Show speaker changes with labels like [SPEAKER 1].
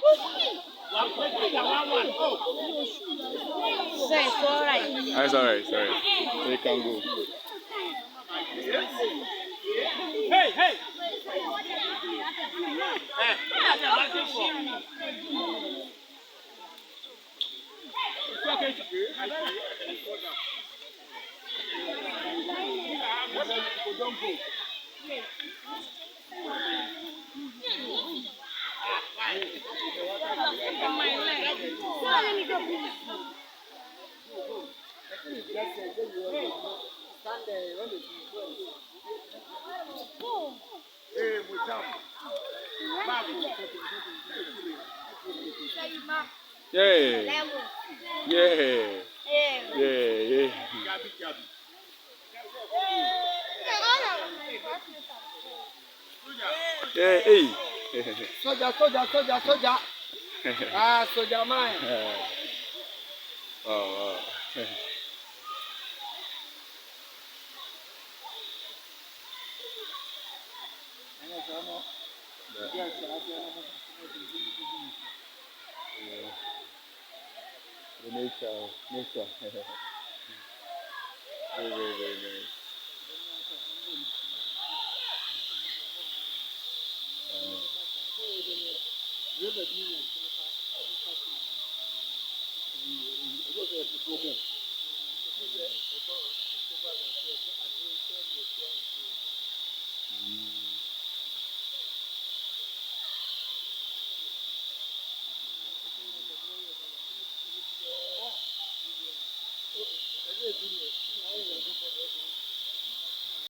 [SPEAKER 1] So it's alright.
[SPEAKER 2] That's alright, sorry. They can go.
[SPEAKER 3] Hey, hey.
[SPEAKER 2] Yeah. Yeah. Yeah. Yeah. Yeah. Hey.
[SPEAKER 3] Soldier. Ah, soldier man.
[SPEAKER 2] Oh, wow. The nature. Very, very, very nice.